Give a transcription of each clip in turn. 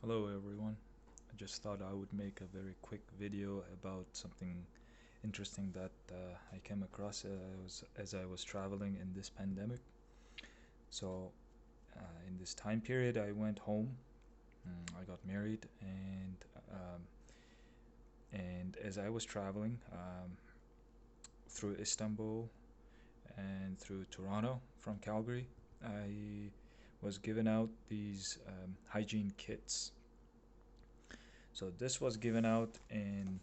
Hello everyone. I just thought I would make a very quick video about something interesting that I came across as I was traveling in this pandemic. So, in this time period, I went home. I got married, and as I was traveling through Istanbul and through Toronto from Calgary, I was given out these hygiene kits. So this was given out in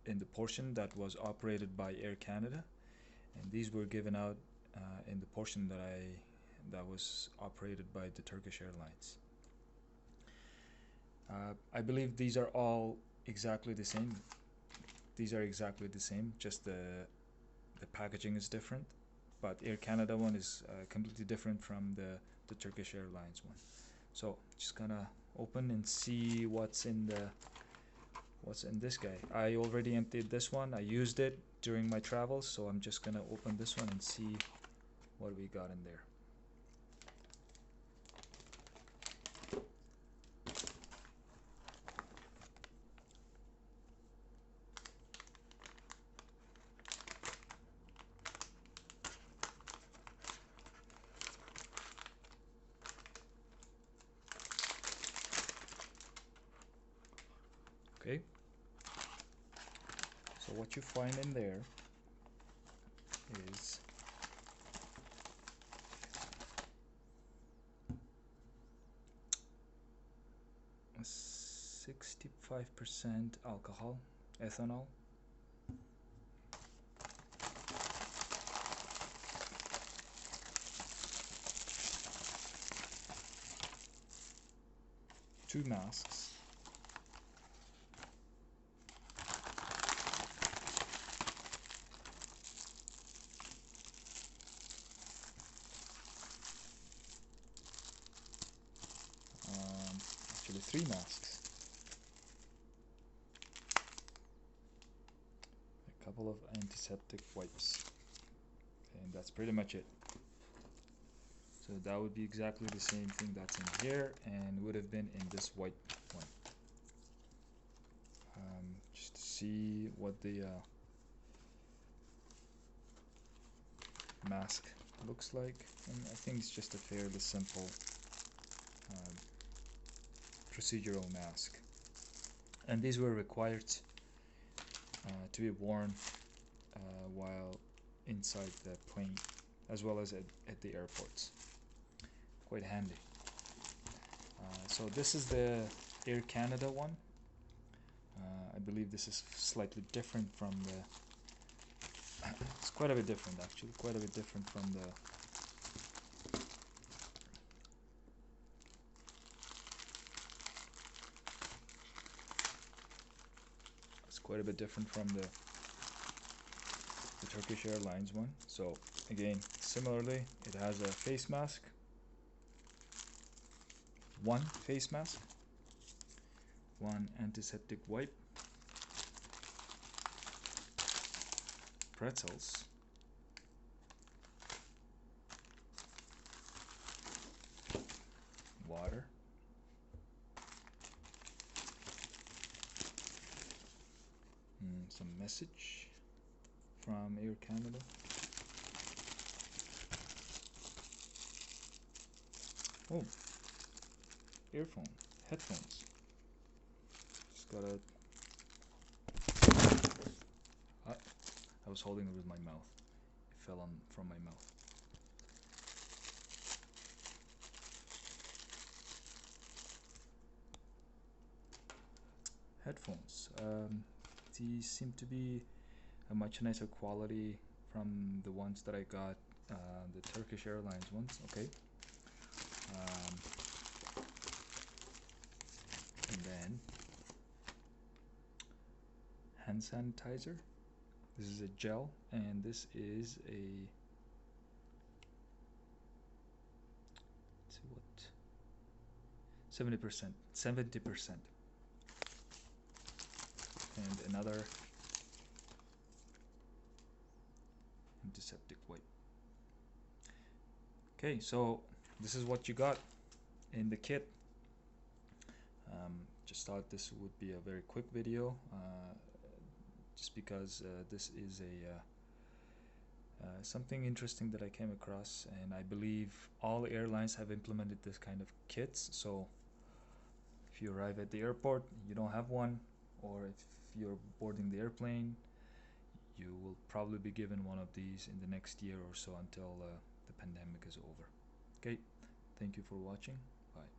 the portion that was operated by Air Canada, and these were given out in the portion that was operated by the Turkish Airlines. I believe these are all exactly the same. These are exactly the same, just the packaging is different. But Air Canada one is completely different from the Turkish Airlines one. So just gonna open and see what's in this guy. I already emptied this one. I used it during my travels, so I'm just gonna open this one and see what we got in there. Okay, so what you find in there is a 65% alcohol, ethanol, two masks, actually three masks, a couple of antiseptic wipes, and that's pretty much it. So that would be exactly the same thing that's in here and would have been in this white one. Just to see what the mask looks like, and I think it's just a fairly simple um, procedural mask, and these were required to be worn while inside the plane as well as at the airports. Quite handy. So this is the Air Canada one. I believe this is slightly different from the it's quite a bit different, actually, quite a bit different from the it's quite a bit different from the Turkish Airlines one. So again, similarly, it has a face mask, one face mask, one antiseptic wipe, pretzels, water, some message from Air Canada, oh, headphones. Just gotta. I was holding it with my mouth. It fell on from my mouth. Headphones. These seem to be a much nicer quality from the ones that I got, the Turkish Airlines ones. Okay. And then hand sanitizer. This is a gel, and this is a, let's see what, 70%, and another antiseptic wipe. Okay, so this is what you got in the kit. Just thought this would be a very quick video, just because this is something interesting that I came across, and I believe all airlines have implemented this kind of kits. So if you arrive at the airport, you don't have one, or if you're boarding the airplane, you will probably be given one of these in the next year or so until the pandemic is over. Okay, thank you for watching. Bye.